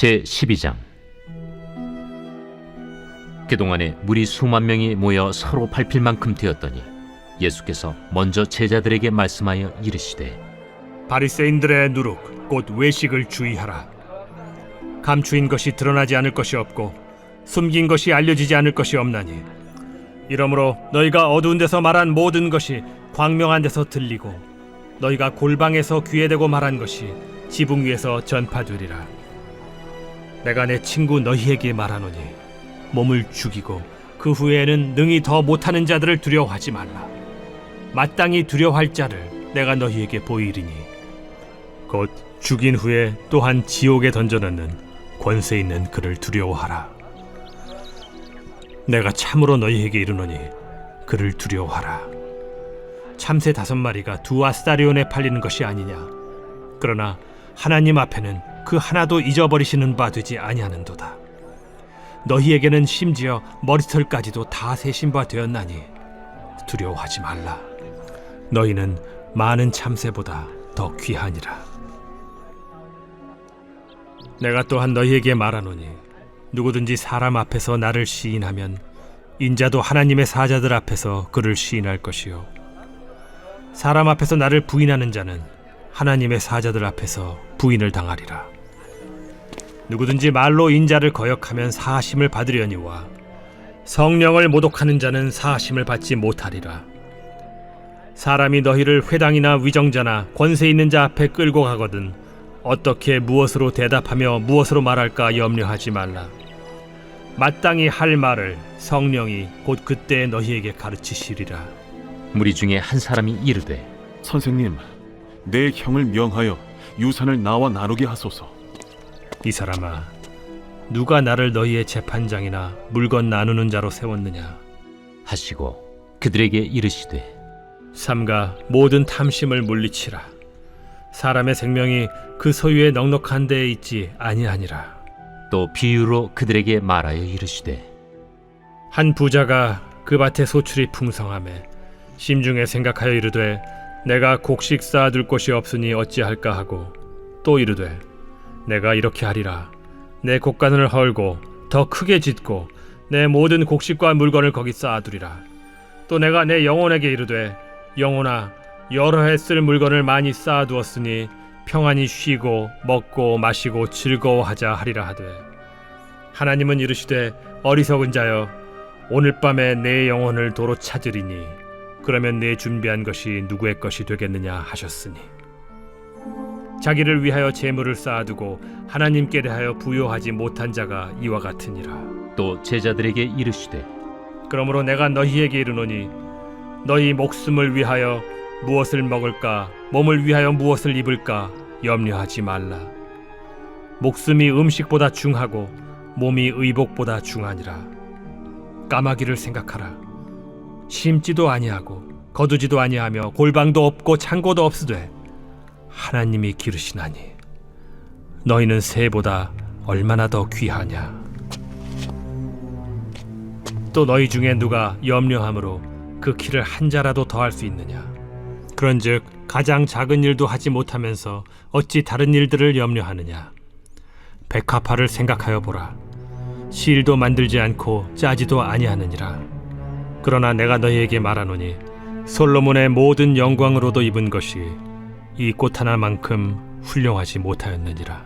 제12장. 그동안에 무리 수만 명이 모여 서로 밟힐 만큼 되었더니 예수께서 먼저 제자들에게 말씀하여 이르시되, 바리새인들의 누룩 곧 외식을 주의하라. 감추인 것이 드러나지 않을 것이 없고 숨긴 것이 알려지지 않을 것이 없나니, 이러므로 너희가 어두운 데서 말한 모든 것이 광명한 데서 들리고 너희가 골방에서 귀에 대고 말한 것이 지붕 위에서 전파되리라. 내가 내 친구 너희에게 말하노니 몸을 죽이고 그 후에는 능히 더 못하는 자들을 두려워하지 말라. 마땅히 두려워할 자를 내가 너희에게 보이리니 곧 죽인 후에 또한 지옥에 던져넣는 권세 있는 그를 두려워하라. 내가 참으로 너희에게 이르노니 그를 두려워하라. 참새 5마리가 2아스타리온에 팔리는 것이 아니냐. 그러나 하나님 앞에는 그 하나도 잊어버리시는 바 되지 아니하는도다. 너희에게는 심지어 머리털까지도 다 세신 바 되었나니 두려워하지 말라. 너희는 많은 참새보다 더 귀하니라. 내가 또한 너희에게 말하노니 누구든지 사람 앞에서 나를 시인하면 인자도 하나님의 사자들 앞에서 그를 시인할 것이요, 사람 앞에서 나를 부인하는 자는 하나님의 사자들 앞에서 부인을 당하리라. 누구든지 말로 인자를 거역하면 사하심을 받으려니와 성령을 모독하는 자는 사하심을 받지 못하리라. 사람이 너희를 회당이나 위정자나 권세 있는 자 앞에 끌고 가거든 어떻게 무엇으로 대답하며 무엇으로 말할까 염려하지 말라. 마땅히 할 말을 성령이 곧 그때 너희에게 가르치시리라. 무리 중에 한 사람이 이르되, 선생님, 내 형을 명하여 유산을 나와 나누게 하소서. 이 사람아, 누가 나를 너희의 재판장이나 물건 나누는 자로 세웠느냐 하시고 그들에게 이르시되, 삼가 모든 탐심을 물리치라. 사람의 생명이 그 소유의 넉넉한 데에 있지 아니하니라. 또 비유로 그들에게 말하여 이르시되, 한 부자가 그 밭에 소출이 풍성하매 심중에 생각하여 이르되 내가 곡식 쌓아둘 곳이 없으니 어찌할까 하고, 또 이르되 내가 이렇게 하리라. 내 곡간을 헐고 더 크게 짓고 내 모든 곡식과 물건을 거기 쌓아두리라. 또 내가 내 영혼에게 이르되 영혼아, 여러 해 쓸 물건을 많이 쌓아두었으니 평안히 쉬고 먹고 마시고 즐거워하자 하리라 하되, 하나님은 이르시되 어리석은 자여, 오늘 밤에 내 영혼을 도로 찾으리니 그러면 내 준비한 것이 누구의 것이 되겠느냐 하셨으니, 자기를 위하여 재물을 쌓아두고 하나님께 대하여 부요하지 못한 자가 이와 같으니라. 또 제자들에게 이르시되, 그러므로 내가 너희에게 이르노니 너희 목숨을 위하여 무엇을 먹을까, 몸을 위하여 무엇을 입을까 염려하지 말라. 목숨이 음식보다 중하고 몸이 의복보다 중하니라. 까마귀를 생각하라. 심지도 아니하고 거두지도 아니하며 골방도 없고 창고도 없으되 하나님이 기르시나니 너희는 새보다 얼마나 더 귀하냐. 또 너희 중에 누가 염려함으로 그 키를 한 자라도 더할 수 있느냐. 그런즉 가장 작은 일도 하지 못하면서 어찌 다른 일들을 염려하느냐. 백합화를 생각하여 보라. 실도 만들지 않고 짜지도 아니하느니라. 그러나 내가 너희에게 말하노니 솔로몬의 모든 영광으로도 입은 것이 이 꽃 하나만큼 훌륭하지 못하였느니라.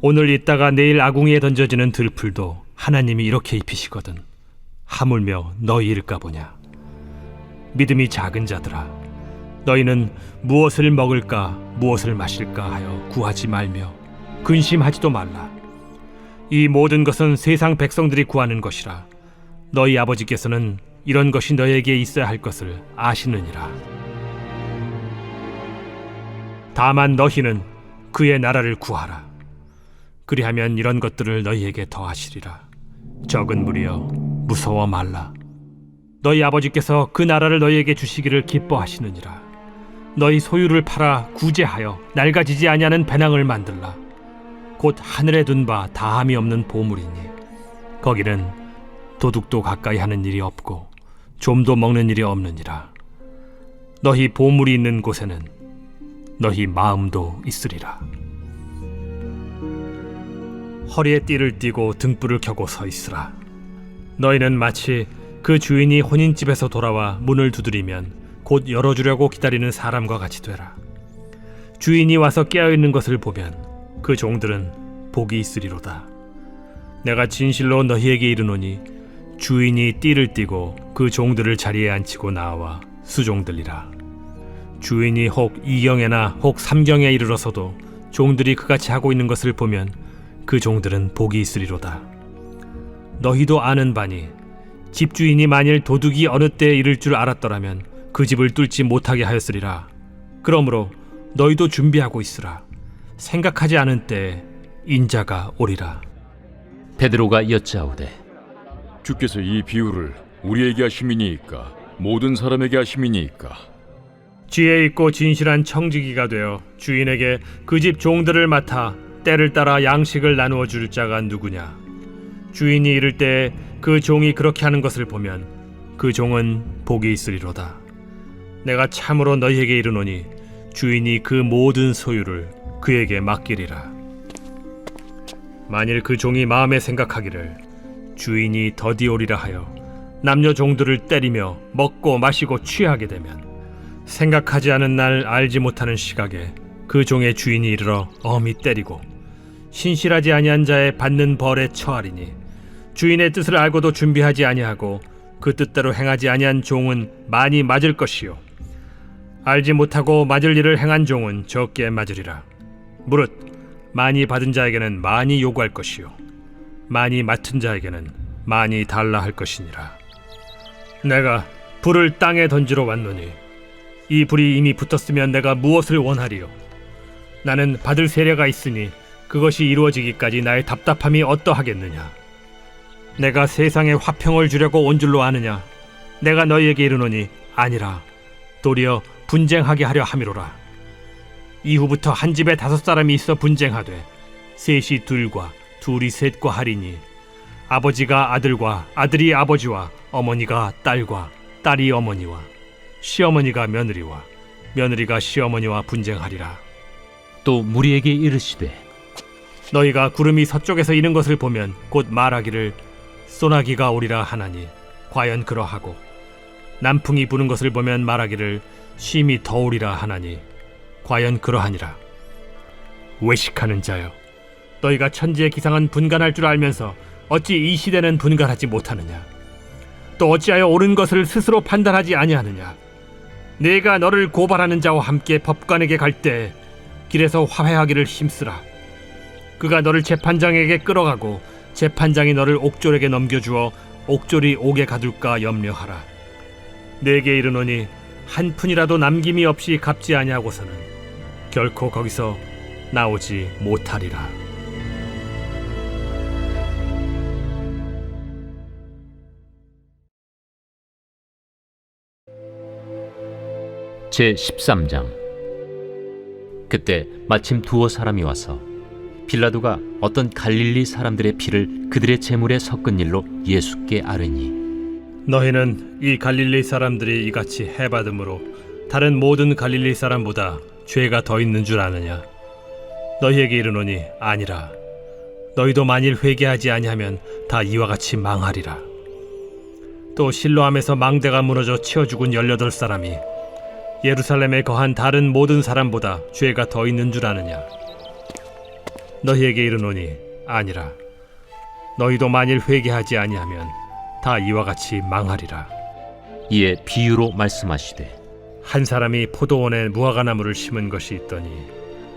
오늘 있다가 내일 아궁이에 던져지는 들풀도 하나님이 이렇게 입히시거든 하물며 너희일까 보냐. 믿음이 작은 자들아, 너희는 무엇을 먹을까 무엇을 마실까 하여 구하지 말며 근심하지도 말라. 이 모든 것은 세상 백성들이 구하는 것이라. 너희 아버지께서는 이런 것이 너희에게 있어야 할 것을 아시느니라. 다만 너희는 그의 나라를 구하라. 그리하면 이런 것들을 너희에게 더하시리라. 적은 무리여, 무서워 말라. 너희 아버지께서 그 나라를 너희에게 주시기를 기뻐하시느니라. 너희 소유를 팔아 구제하여 낡아지지 아니하는 배낭을 만들라. 곧 하늘에 둔 바 다함이 없는 보물이니 거기는 도둑도 가까이 하는 일이 없고 좀도 먹는 일이 없느니라. 너희 보물이 있는 곳에는 너희 마음도 있으리라. 허리에 띠를 띠고 등불을 켜고 서 있으라. 너희는 마치 그 주인이 혼인집에서 돌아와 문을 두드리면 곧 열어주려고 기다리는 사람과 같이 되라. 주인이 와서 깨어있는 것을 보면 그 종들은 복이 있으리로다. 내가 진실로 너희에게 이르노니 주인이 띠를 띠고 그 종들을 자리에 앉히고 나와 수종들리라. 주인이 혹 2경에나 혹 3경에 이르러서도 종들이 그같이 하고 있는 것을 보면 그 종들은 복이 있으리로다. 너희도 아는 바니 집주인이 만일 도둑이 어느 때에 이를 줄 알았더라면 그 집을 뚫지 못하게 하였으리라. 그러므로 너희도 준비하고 있으라. 생각하지 않은 때에 인자가 오리라. 베드로가 여짜오되 주께서 이 비유를 우리에게 하심이니이까 모든 사람에게 하심이니이까? 지혜 있고 진실한 청지기가 되어 주인에게 그 집 종들을 맡아 때를 따라 양식을 나누어 줄 자가 누구냐? 주인이 이를 때에 그 종이 그렇게 하는 것을 보면 그 종은 복이 있으리로다. 내가 참으로 너희에게 이르노니 주인이 그 모든 소유를 그에게 맡기리라. 만일 그 종이 마음에 생각하기를 주인이 더디 오리라 하여 남녀 종들을 때리며 먹고 마시고 취하게 되면 생각하지 않은 날 알지 못하는 시각에 그 종의 주인이 이르러 엄히 때리고 신실하지 아니한 자의 받는 벌에 처하리니 주인의 뜻을 알고도 준비하지 아니하고 그 뜻대로 행하지 아니한 종은 많이 맞을 것이요 알지 못하고 맞을 일을 행한 종은 적게 맞으리라. 무릇 많이 받은 자에게는 많이 요구할 것이요 많이 맡은 자에게는 많이 달라 할 것이니라. 내가 불을 땅에 던지러 왔노니 이 불이 이미 붙었으면 내가 무엇을 원하리요? 나는 받을 세례가 있으니 그것이 이루어지기까지 나의 답답함이 어떠하겠느냐? 내가 세상에 화평을 주려고 온 줄로 아느냐? 내가 너희에게 이르노니 아니라 도리어 분쟁하게 하려 함이로라. 이후부터 한 집에 5사람이 있어 분쟁하되 셋이 둘과 둘이 셋과 하리니 아버지가 아들과 아들이 아버지와 어머니가 딸과 딸이 어머니와 시어머니가 며느리와 며느리가 시어머니와 분쟁하리라. 또 무리에게 이르시되 너희가 구름이 서쪽에서 이는 것을 보면 곧 말하기를 소나기가 오리라 하나니 과연 그러하고 남풍이 부는 것을 보면 말하기를 심히 더우리라 하나니 과연 그러하니라. 외식하는 자여, 너희가 천지의 기상은 분간할 줄 알면서 어찌 이 시대는 분간하지 못하느냐? 또 어찌하여 옳은 것을 스스로 판단하지 아니하느냐? 내가 너를 고발하는 자와 함께 법관에게 갈 때 길에서 화해하기를 힘쓰라. 그가 너를 재판장에게 끌어가고 재판장이 너를 옥졸에게 넘겨주어 옥졸이 옥에 가둘까 염려하라. 내게 이르노니 한 푼이라도 남김이 없이 갚지 아니하고서는 결코 거기서 나오지 못하리라. 제13장. 그때 마침 두어 사람이 와서 빌라도가 어떤 갈릴리 사람들의 피를 그들의 제물에 섞은 일로 예수께 아뢰니 너희는 이 갈릴리 사람들이 이같이 해받음으로 다른 모든 갈릴리 사람보다 죄가 더 있는 줄 아느냐? 너희에게 이르노니 아니라. 너희도 만일 회개하지 아니하면 다 이와 같이 망하리라. 또 실로암에서 망대가 무너져 치어 죽은 18사람이 예루살렘에 거한 다른 모든 사람보다 죄가 더 있는 줄 아느냐? 너희에게 이르노니 아니라. 너희도 만일 회개하지 아니하면 다 이와 같이 망하리라. 이에 비유로 말씀하시되 한 사람이 포도원에 무화과나무를 심은 것이 있더니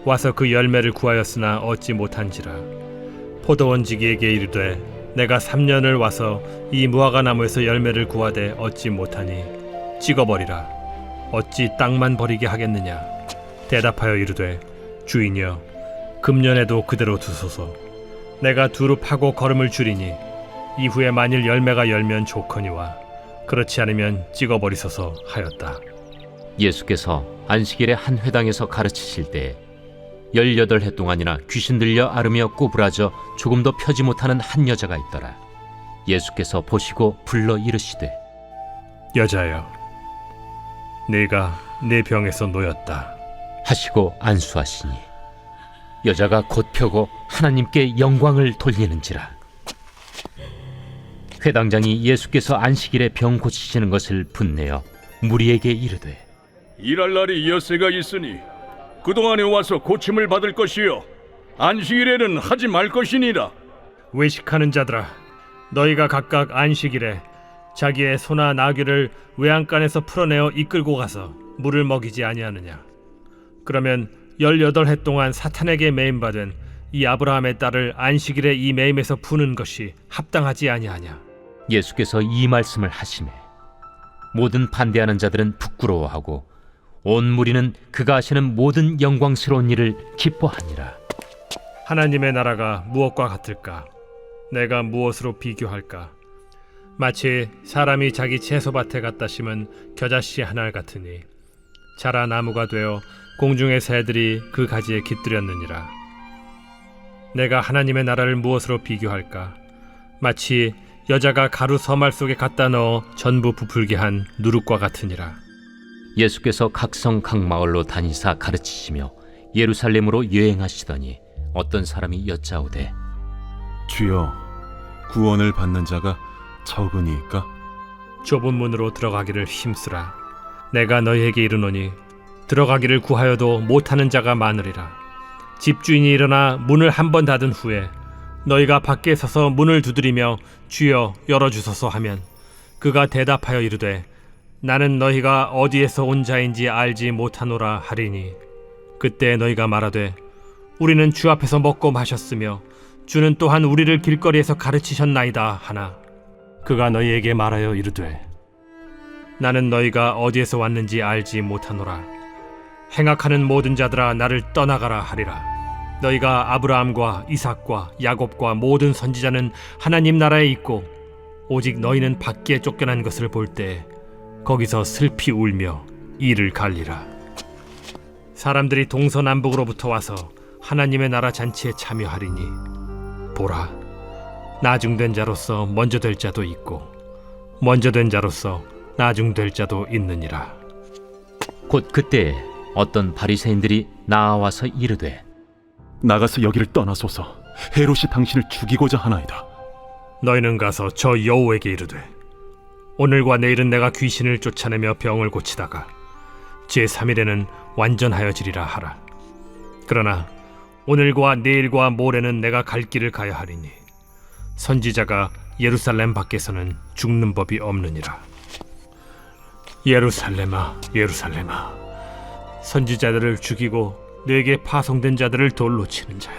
와서 그 열매를 구하였으나 얻지 못한지라. 포도원지기에게 이르되 내가 3년을 와서 이 무화과나무에서 열매를 구하되 얻지 못하니 찍어버리라. 어찌 땅만 버리게 하겠느냐? 대답하여 이르되 주인이여 금년에도 그대로 두소서. 내가 두루 파고 거름을 줄이니 이후에 만일 열매가 열면 좋거니와 그렇지 않으면 찍어버리소서 하였다. 예수께서 안식일에 한 회당에서 가르치실 때에 18해 동안이나 귀신 들려 앓으며 꼬부라져 조금도 펴지 못하는 한 여자가 있더라. 예수께서 보시고 불러 이르시되 여자여, 네가 내 병에서 놓였다 하시고 안수하시니 여자가 곧 펴고 하나님께 영광을 돌리는지라. 회당장이 예수께서 안식일에 병 고치시는 것을 분내어 무리에게 이르되 일할 날이 엿새가 있으니 그동안에 와서 고침을 받을 것이요 안식일에는 하지 말 것이니라. 외식하는 자들아, 너희가 각각 안식일에 자기의 소나 나귀를 외양간에서 풀어내어 이끌고 가서 물을 먹이지 아니하느냐? 그러면 18해 동안 사탄에게 매임받은 이 아브라함의 딸을 안식일에 이 매임에서 푸는 것이 합당하지 아니하냐? 예수께서 이 말씀을 하시매 모든 반대하는 자들은 부끄러워하고 온 무리는 그가 하시는 모든 영광스러운 일을 기뻐하니라. 하나님의 나라가 무엇과 같을까? 내가 무엇으로 비교할까? 마치 사람이 자기 채소밭에 갖다 심은 겨자씨 한 알 같으니 자라 나무가 되어 공중의 새들이 그 가지에 깃들였느니라. 내가 하나님의 나라를 무엇으로 비교할까? 마치 여자가 가루 서말 속에 갖다 넣어 전부 부풀게 한 누룩과 같으니라. 예수께서 각성 각 마을로 다니사 가르치시며 예루살렘으로 여행하시더니 어떤 사람이 여짜오되 주여, 구원을 받는 자가 적으니까? 좁은 문으로 들어가기를 힘쓰라. 내가 너희에게 이르노니 들어가기를 구하여도 못하는 자가 많으리라. 집주인이 일어나 문을 한 번 닫은 후에 너희가 밖에 서서 문을 두드리며 주여 열어주소서 하면 그가 대답하여 이르되 나는 너희가 어디에서 온 자인지 알지 못하노라 하리니 그때 너희가 말하되 우리는 주 앞에서 먹고 마셨으며 주는 또한 우리를 길거리에서 가르치셨나이다 하나 그가 너희에게 말하여 이르되 나는 너희가 어디에서 왔는지 알지 못하노라. 행악하는 모든 자들아 나를 떠나가라 하리라. 너희가 아브라함과 이삭과 야곱과 모든 선지자는 하나님 나라에 있고 오직 너희는 밖에 쫓겨난 것을 볼 때 거기서 슬피 울며 이를 갈리라. 사람들이 동서남북으로부터 와서 하나님의 나라 잔치에 참여하리니 보라, 나중된 자로서 먼저 될 자도 있고 먼저 된 자로서 나중될 자도 있느니라. 곧 그때에 어떤 바리새인들이 나와서 이르되 나가서 여기를 떠나소서. 헤롯이 당신을 죽이고자 하나이다. 너희는 가서 저 여호에게 이르되 오늘과 내일은 내가 귀신을 쫓아내며 병을 고치다가 제3일에는 완전하여지리라 하라. 그러나 오늘과 내일과 모레는 내가 갈 길을 가야 하리니 선지자가 예루살렘 밖에서는 죽는 법이 없느니라. 예루살렘아, 예루살렘아, 선지자들을 죽이고 내게 파송된 자들을 돌로 치는 자여,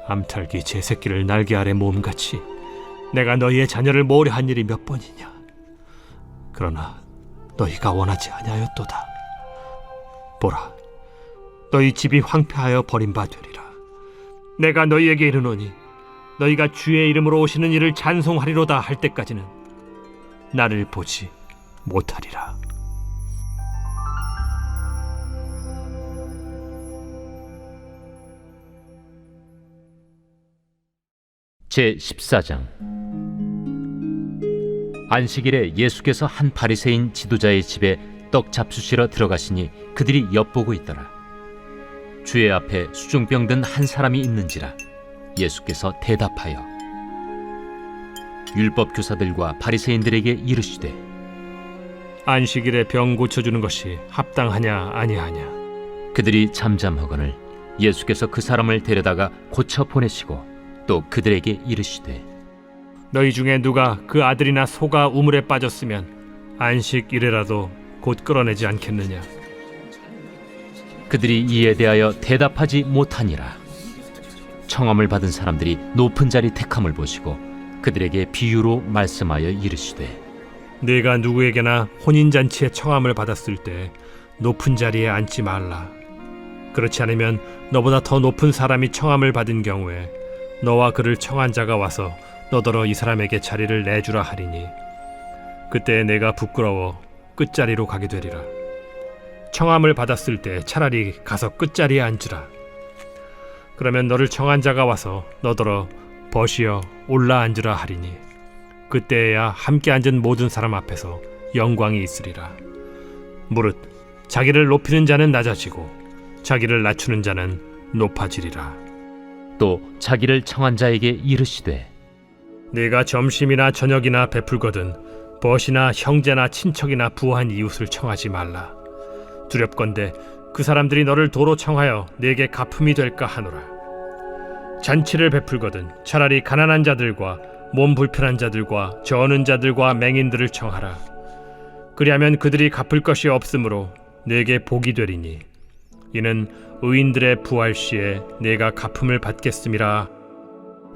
암탉이 제 새끼를 날개 아래 모음같이 내가 너희의 자녀를 모려한 일이 몇 번이냐? 그러나 너희가 원하지 아니하였도다. 보라, 너희 집이 황폐하여 버림받으리라. 내가 너희에게 이르노니 너희가 주의 이름으로 오시는 이를 찬송하리로다 할 때까지는 나를 보지 못하리라. 제14장. 안식일에 예수께서 한 바리새인 지도자의 집에 떡 잡수시러 들어가시니 그들이 엿보고 있더라. 주의 앞에 수중병 든 한 사람이 있는지라. 예수께서 대답하여 율법 교사들과 바리새인들에게 이르시되 안식일에 병 고쳐주는 것이 합당하냐 아니하냐? 그들이 잠잠하거늘 예수께서 그 사람을 데려다가 고쳐 보내시고 또 그들에게 이르시되 너희 중에 누가 그 아들이나 소가 우물에 빠졌으면 안식일에라도 곧 끌어내지 않겠느냐? 그들이 이에 대하여 대답하지 못하니라. 청함을 받은 사람들이 높은 자리 택함을 보시고 그들에게 비유로 말씀하여 이르시되 네가 누구에게나 혼인잔치에 청함을 받았을 때 높은 자리에 앉지 말라. 그렇지 않으면 너보다 더 높은 사람이 청함을 받은 경우에 너와 그를 청한 자가 와서 너더러 이 사람에게 자리를 내주라 하리니 그때 내가 부끄러워 끝자리로 가게 되리라. 청함을 받았을 때 차라리 가서 끝자리에 앉으라. 그러면 너를 청한 자가 와서 너더러 벗이어 올라 앉으라 하리니 그때야 함께 앉은 모든 사람 앞에서 영광이 있으리라. 무릇 자기를 높이는 자는 낮아지고 자기를 낮추는 자는 높아지리라. 또 자기를 청한 자에게 이르시되 네가 점심이나 저녁이나 베풀거든 벗이나 형제나 친척이나 부한 이웃을 청하지 말라. 두렵건대 그 사람들이 너를 도로 청하여 네게 갚음이 될까 하노라. 잔치를 베풀거든 차라리 가난한 자들과 몸 불편한 자들과 저는 자들과 맹인들을 청하라. 그리하면 그들이 갚을 것이 없으므로 네게 복이 되리니 이는 의인들의 부활 시에 네가 갚음을 받겠음이라.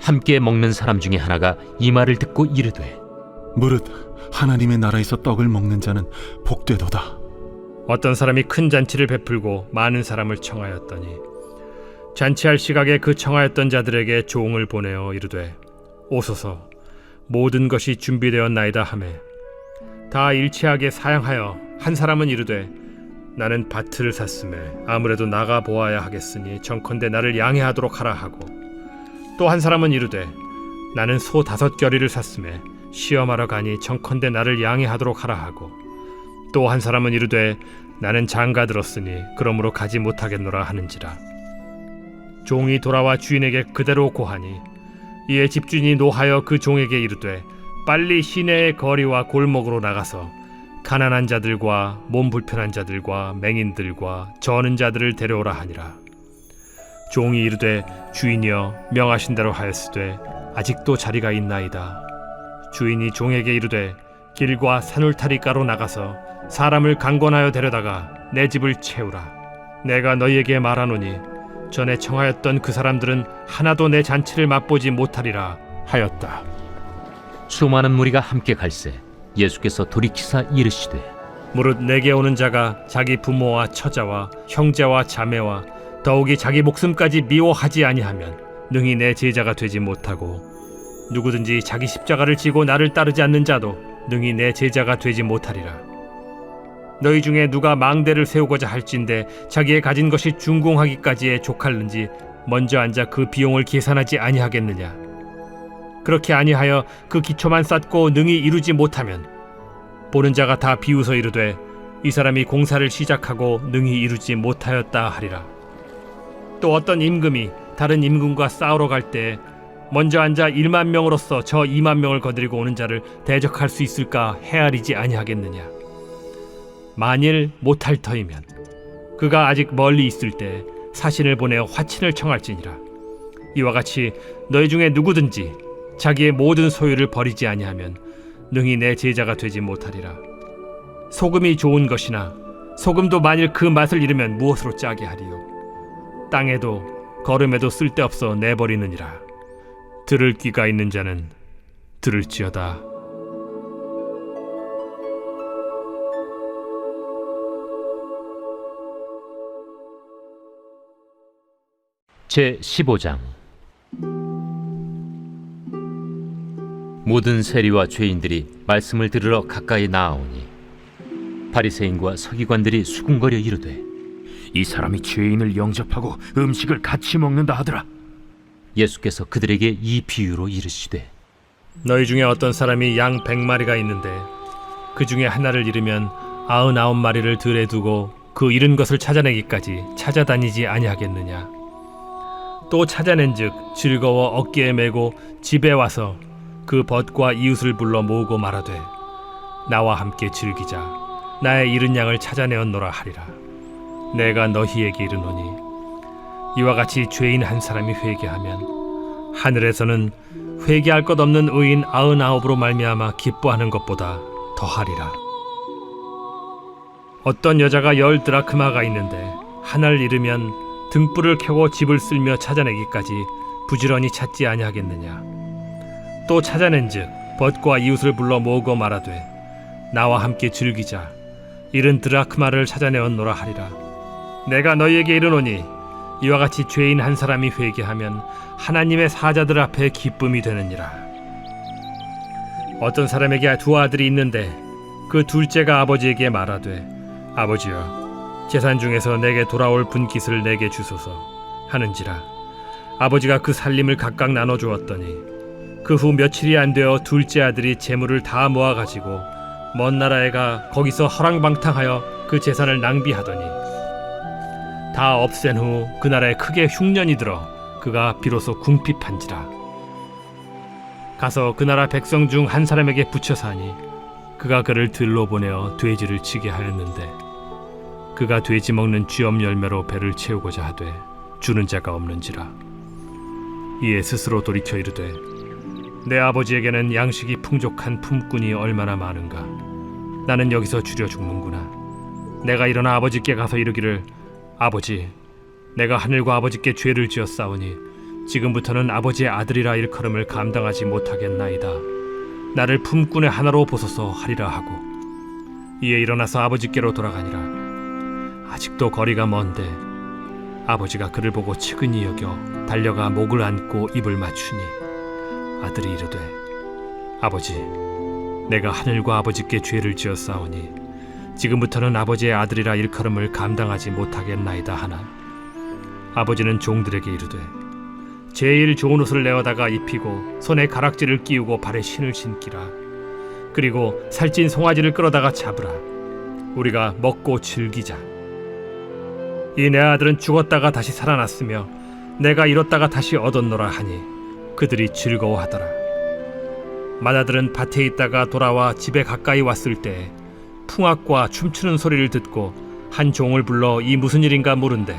함께 먹는 사람 중에 하나가 이 말을 듣고 이르되 무릇 하나님의 나라에서 떡을 먹는 자는 복되도다. 어떤 사람이 큰 잔치를 베풀고 많은 사람을 청하였더니 잔치할 시각에 그 청하였던 자들에게 종을 보내어 이르되 오소서 모든 것이 준비되었나이다 하매 다 일치하게 사양하여 한 사람은 이르되 나는 밭을 샀음에 아무래도 나가 보아야 하겠으니 정컨대 나를 양해하도록 하라 하고 또 한 사람은 이르되 나는 소 5겨리를 샀음에 시험하러 가니 정컨대 나를 양해하도록 하라 하고 또 한 사람은 이르되 나는 장가 들었으니 그러므로 가지 못하겠노라 하는지라. 종이 돌아와 주인에게 그대로 고하니 이에 집주인이 노하여 그 종에게 이르되 빨리 시내의 거리와 골목으로 나가서 가난한 자들과 몸 불편한 자들과 맹인들과 저는 자들을 데려오라 하니라. 종이 이르되 주인이여 명하신 대로 하였으되 아직도 자리가 있나이다. 주인이 종에게 이르되 길과 산울타리가로 나가서 사람을 강권하여 데려다가 내 집을 채우라. 내가 너희에게 말하노니 전에 청하였던 그 사람들은 하나도 내 잔치를 맛보지 못하리라 하였다. 수많은 무리가 함께 갈새 예수께서 돌이키사 이르시되 무릇 내게 오는 자가 자기 부모와 처자와 형제와 자매와 더욱이 자기 목숨까지 미워하지 아니하면 능히 내 제자가 되지 못하고 누구든지 자기 십자가를 지고 나를 따르지 않는 자도 능히 내 제자가 되지 못하리라. 너희 중에 누가 망대를 세우고자 할진대 자기의 가진 것이 준공하기까지에 족할는지 먼저 앉아 그 비용을 계산하지 아니하겠느냐. 그렇게 아니하여 그 기초만 쌓고 능히 이루지 못하면 보는 자가 다 비웃어 이르되 이 사람이 공사를 시작하고 능히 이루지 못하였다 하리라. 또 어떤 임금이 다른 임금과 싸우러 갈 때 먼저 앉아 1만 명으로서 저 2만 명을 거느리고 오는 자를 대적할 수 있을까 헤아리지 아니하겠느냐. 만일 못할 터이면 그가 아직 멀리 있을 때 사신을 보내어 화친을 청할지니라. 이와 같이 너희 중에 누구든지 자기의 모든 소유를 버리지 아니하면 능히 내 제자가 되지 못하리라. 소금이 좋은 것이나 소금도 만일 그 맛을 잃으면 무엇으로 짜게 하리요. 땅에도 거름에도 쓸데없어 내버리느니라. 들을 귀가 있는 자는 들을지어다. 제 15장. 모든 세리와 죄인들이 말씀을 들으러 가까이 나아오니 바리새인과 서기관들이 수군거려 이르되 이 사람이 죄인을 영접하고 음식을 같이 먹는다 하더라. 예수께서 그들에게 이 비유로 이르시되 너희 중에 어떤 사람이 양 100마리가 있는데 그 중에 하나를 잃으면 99마리를 들에 두고 그 잃은 것을 찾아내기까지 찾아다니지 아니하겠느냐. 또 찾아낸즉 즐거워 어깨에 메고 집에 와서 그 벗과 이웃을 불러 모으고 말하되 나와 함께 즐기자. 나의 잃은 양을 찾아내었노라 하리라. 내가 너희에게 이르노니 이와 같이 죄인 한 사람이 회개하면 하늘에서는 회개할 것 없는 의인 99으로 말미암아 기뻐하는 것보다 더하리라. 어떤 여자가 10 드라크마가 있는데 하나를 잃으면 등불을 켜고 집을 쓸며 찾아내기까지 부지런히 찾지 아니하겠느냐. 또 찾아낸즉 벗과 이웃을 불러 모으고 말하되 나와 함께 즐기자. 잃은 드라크마를 찾아내었노라 하리라. 내가 너희에게 이르노니 이와 같이 죄인 한 사람이 회개하면 하나님의 사자들 앞에 기쁨이 되느니라. 어떤 사람에게 2 아들이 있는데 그 둘째가 아버지에게 말하되 아버지여 재산 중에서 내게 돌아올 분깃을 내게 주소서 하는지라. 아버지가 그 살림을 각각 나눠주었더니 그 후 며칠이 안 되어 둘째 아들이 재물을 다 모아가지고 먼 나라에 가 거기서 허랑방탕하여 그 재산을 낭비하더니 다 없앤 후 그날에 크게 흉년이 들어 그가 비로소 궁핍한지라. 가서 그 나라 백성 중 한 사람에게 붙여서 하니 그가 그를 들로 보내어 돼지를 치게 하였는데 그가 돼지 먹는 쥐엄 열매로 배를 채우고자 하되 주는 자가 없는지라. 이에 스스로 돌이켜 이르되 내 아버지에게는 양식이 풍족한 품꾼이 얼마나 많은가. 나는 여기서 줄여 죽는구나. 내가 일어나 아버지께 가서 이르기를 아버지, 내가 하늘과 아버지께 죄를 지었사오니 지금부터는 아버지의 아들이라 일컬음을 감당하지 못하겠나이다. 나를 품꾼의 하나로 보소서 하리라 하고 이에 일어나서 아버지께로 돌아가니라. 아직도 거리가 먼데 아버지가 그를 보고 측은히 여겨 달려가 목을 안고 입을 맞추니 아들이 이르되 아버지, 내가 하늘과 아버지께 죄를 지었사오니 지금부터는 아버지의 아들이라 일컬음을 감당하지 못하겠나이다 하나 아버지는 종들에게 이르되 제일 좋은 옷을 내어다가 입히고 손에 가락지를 끼우고 발에 신을 신기라. 그리고 살찐 송아지를 끌어다가 잡으라. 우리가 먹고 즐기자. 이 내 아들은 죽었다가 다시 살아났으며 내가 잃었다가 다시 얻었노라 하니 그들이 즐거워하더라. 맏아들은 밭에 있다가 돌아와 집에 가까이 왔을 때 풍악과 춤추는 소리를 듣고 한 종을 불러 이 무슨 일인가 물은데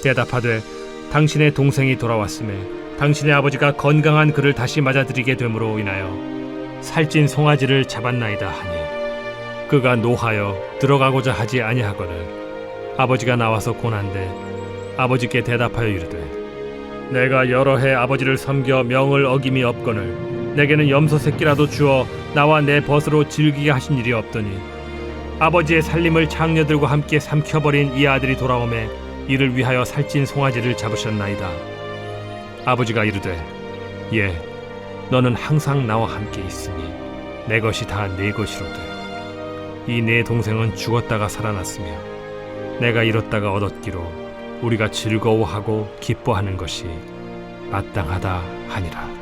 대답하되 당신의 동생이 돌아왔음에 당신의 아버지가 건강한 그를 다시 맞아들이게 됨으로 인하여 살찐 송아지를 잡았나이다 하니 그가 노하여 들어가고자 하지 아니하거늘 아버지가 나와서 고난데 아버지께 대답하여 이르되 내가 여러 해 아버지를 섬겨 명을 어김이 없거늘 내게는 염소 새끼라도 주어 나와 내 벗으로 즐기게 하신 일이 없더니 아버지의 살림을 장녀들과 함께 삼켜버린 이 아들이 돌아오매 이를 위하여 살찐 송아지를 잡으셨나이다. 아버지가 이르되 예, 너는 항상 나와 함께 있으니 내 것이 다 네 것이로되 이 네 동생은 죽었다가 살아났으며 내가 잃었다가 얻었기로 우리가 즐거워하고 기뻐하는 것이 마땅하다 하니라.